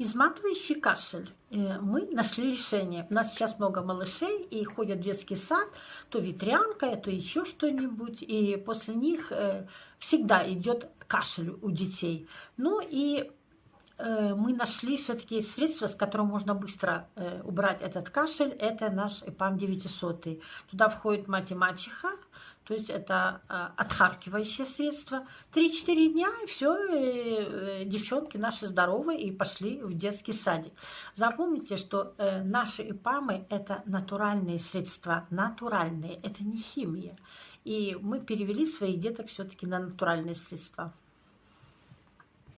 Изматывающий кашель. Мы нашли решение. У нас сейчас много малышей и ходят в детский сад, то ветрянка, то еще что-нибудь, и после них всегда идет кашель у детей. Ну и мы нашли все-таки средство, с которым можно быстро убрать этот кашель. Это наш ЭПАМ 900. Туда входит мать и мачеха, то есть это отхаркивающее средство. 3-4 дня, и все, девчонки наши здоровые и пошли в детский садик. Запомните, что наши ЭПАМы – это натуральные средства, натуральные, это не химия. И мы перевели своих деток все-таки на натуральные средства.